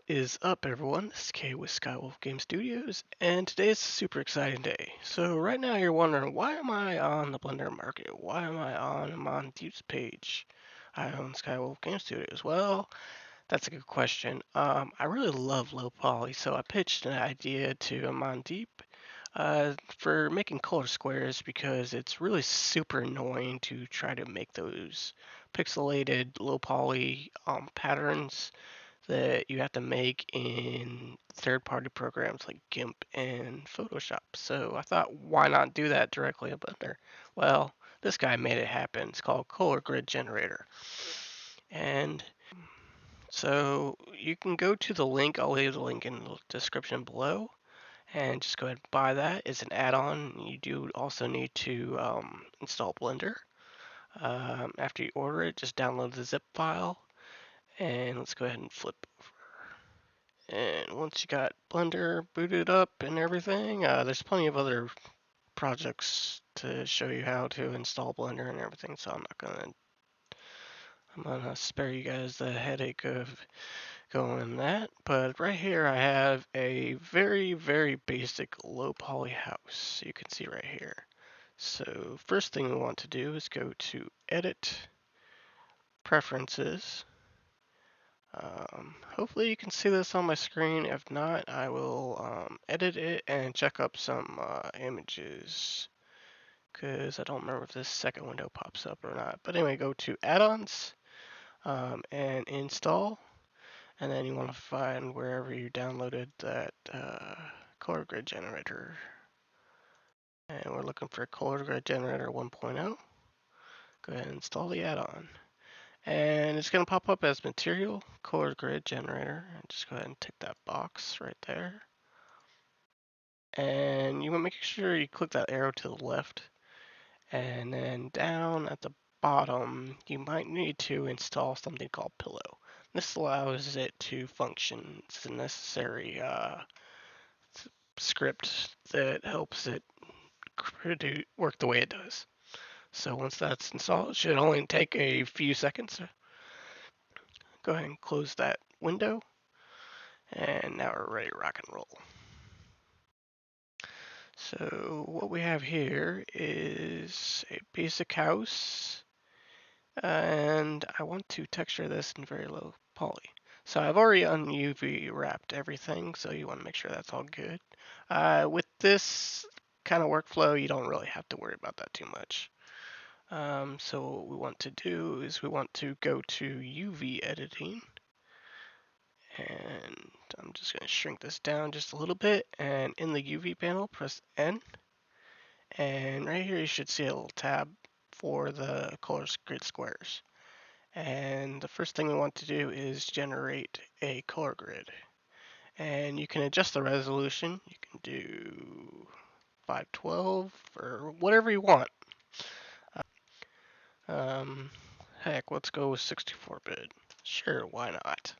What is up, everyone? This is Kay with Skywolf Game Studios, and today is a super exciting day. So right now you're wondering, why am I on the Blender market? Why am I on Amandeep's page? I own Skywolf Game Studios. Well, that's a good question. I really love low poly, so I pitched an idea to Amandeep for making color squares because it's really super annoying to try to make those pixelated low poly patterns that you have to make in third-party programs like GIMP and Photoshop. So I thought, why not do that directly in Blender? Well, this guy made it happen. It's called Color Grid Generator. And so you can go to the link. I'll leave the link in the description below. And just go ahead and buy that. It's an add-on. You do also need to install Blender. After you order it, just download the zip file. And let's go ahead and flip over. And once you got Blender booted up and everything, there's plenty of other projects to show you how to install Blender and everything, so I'm gonna spare you guys the headache of going that. But right here I have a very, very basic low poly house you can see right here. So first thing we want to do is go to Edit, Preferences. Hopefully you can see this on my screen. If not, I will edit it and check up some images because I don't remember if this second window pops up or not. But anyway, go to Add-ons and Install, and then you want to find wherever you downloaded that Color Grid Generator. And we're looking for Color Grid Generator 1.0. Go ahead and install the add-on. And it's going to pop up as Material, Color Grid Generator. And just go ahead and tick that box right there. And you want to make sure you click that arrow to the left. And then down at the bottom, you might need to install something called Pillow. This allows it to function. It's a necessary script that helps it work the way it does. So once that's installed, it should only take a few seconds. Go ahead and close that window. And now we're ready to rock and roll. So what we have here is a basic house. And I want to texture this in very low poly. So I've already UV wrapped everything, so you want to make sure that's all good. With this kind of workflow, you don't really have to worry about that too much. So what we want to do is we want to go to UV editing. And I'm just going to shrink this down just a little bit. And in the UV panel, press N. And right here, you should see a little tab for the color grid squares. And the first thing we want to do is generate a color grid. And you can adjust the resolution. You can do 512 or whatever you want. Heck, let's go with 64-bit. Sure, why not?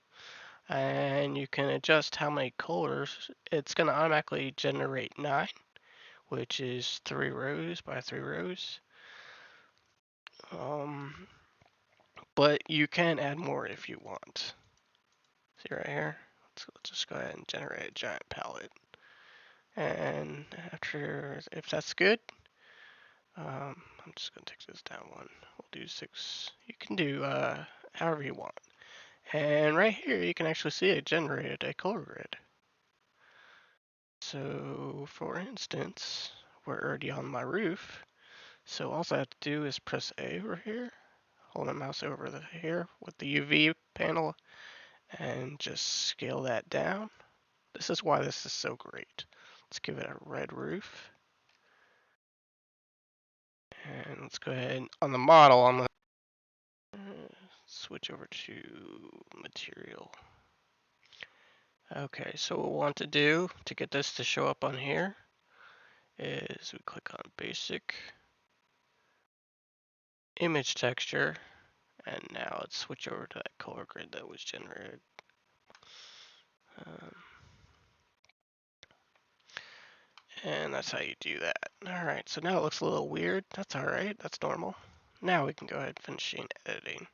And you can adjust how many colors. It's going to automatically generate 9, which is 3 rows by 3 rows. But you can add more if you want. See right here? Let's just go ahead and generate a giant palette. And after, if that's good, I'm just going to take this down one. We'll do 6. You can do however you want. And right here, you can actually see it generated a color grid. So for instance, we're already on my roof. So all I have to do is press A over here, hold my mouse over here with the UV panel, and just scale that down. This is why this is so great. Let's give it a red roof. And let's go ahead on the model, I'm going to switch over to material. Okay, so what we want to do to get this to show up on here is we click on basic, image texture, and now let's switch over to that color grid that was generated. And that's how you do that. Alright, so now it looks a little weird. That's alright, that's normal. Now we can go ahead and finish editing.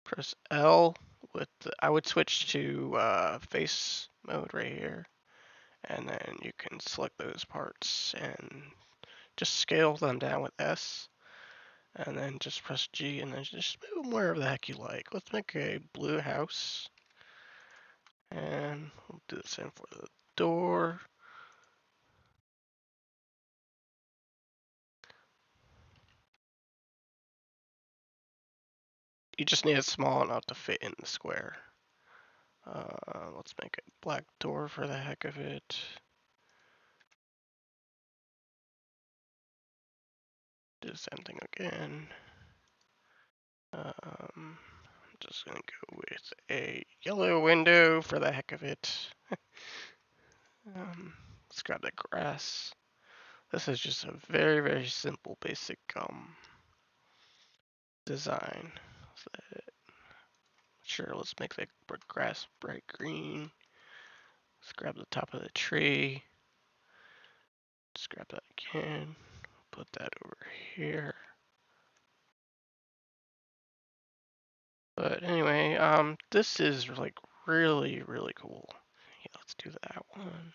Press L I would switch to face mode right here, and then you can select those parts and just scale them down with S, and then just press G, and then just move them wherever the heck you like. Let's make a blue house, and we'll do the same for the door. You just need it small enough to fit in the square. Let's make a black door for the heck of it. Do the same thing again. I'm just gonna go with a yellow window for the heck of it. Let's grab the grass. This is just a very, very simple, basic design. So, sure, let's make the grass bright green. Let's grab the top of the tree. Just grab that again. Put that over here. But anyway, this is like really, really cool. Yeah, let's do that one.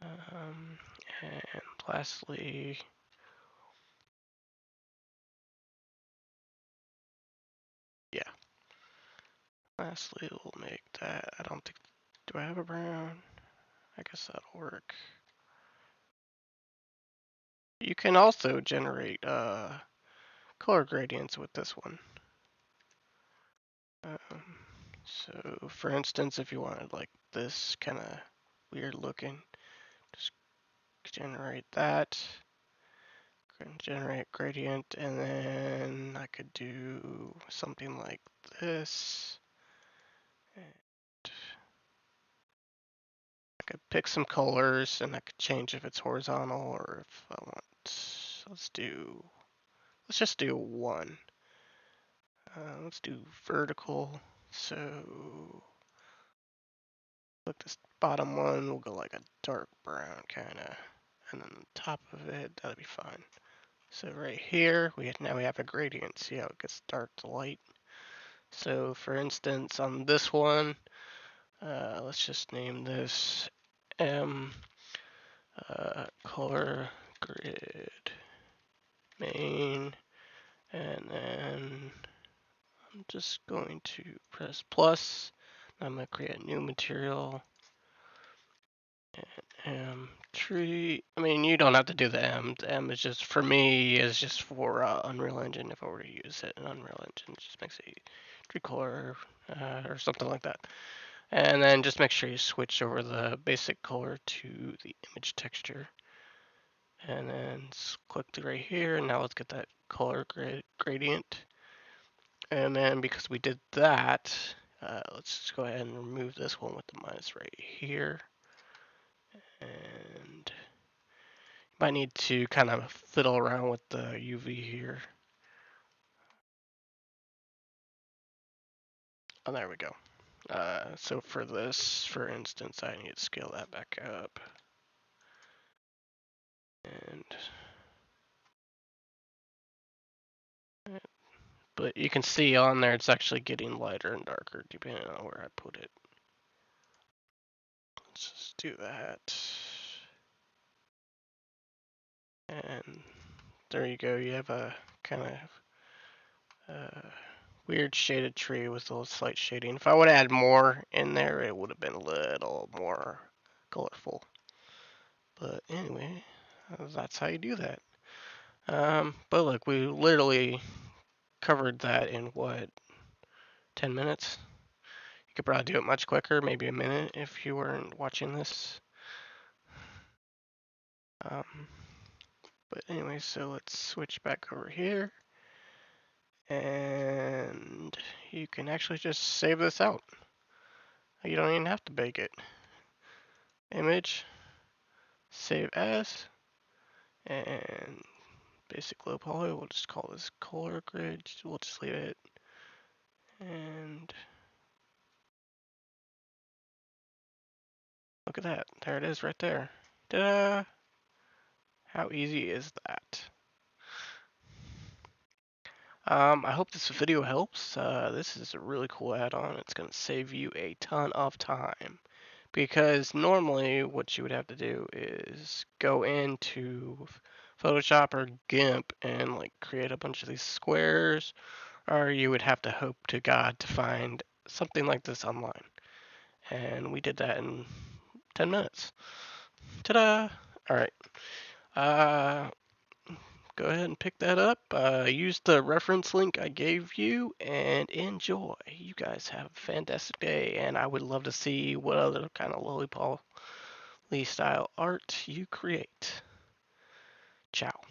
And lastly, yeah, lastly we'll make that. I don't think, do I have a brown? I guess that'll work. You can also generate color gradients with this one. So for instance, if you wanted like this kind of weird looking, just generate that. Generate gradient, and then I could do something like this. And I could pick some colors, and I could change if it's horizontal or if I want. Let's just do one. Let's do vertical. So look, this bottom one will go like a dark brown kind of, and then the top of it, that'll be fine. So right here, now we have a gradient. See how it gets dark to light? So for instance, on this one, let's just name this M color grid main, and then I'm just going to press plus. I'm going to create a new material. M tree. I mean, you don't have to do the M. The M is just, for me, is just for Unreal Engine. If I were to use it in Unreal Engine, it just makes a tree color or something like that. And then just make sure you switch over the basic color to the image texture. And then click right here, and now let's get that color gradient. And then because we did that, let's just go ahead and remove this one with the minus right here. And you might need to kind of fiddle around with the UV here. Oh, there we go. So for this, for instance, I need to scale that back up. And but you can see on there it's actually getting lighter and darker depending on where I put it. Let's just do that. And there you go. You have a kind of weird shaded tree with a little slight shading. If I would add more in there, it would have been a little more colorful. But anyway, that's how you do that. But look, we literally covered that in what, 10 minutes? You could probably do it much quicker, maybe a minute if you weren't watching this. But anyway, so let's switch back over here. And you can actually just save this out. You don't even have to bake it. Image, save as, and basic low poly, we'll just call this color grid. We'll just leave it. And look at that. There it is right there. Ta-da! How easy is that? I hope this video helps. This is a really cool add-on. It's going to save you a ton of time. Because normally what you would have to do is go into Photoshop or GIMP and like create a bunch of these squares, or you would have to hope to God to find something like this online. And we did that in 10 minutes. Ta-da! All right. Uh, Go ahead and pick that up. Use the reference link I gave you and enjoy. You guys have a fantastic day, and I would love to see what other kind of lollipop style art you create. Ciao.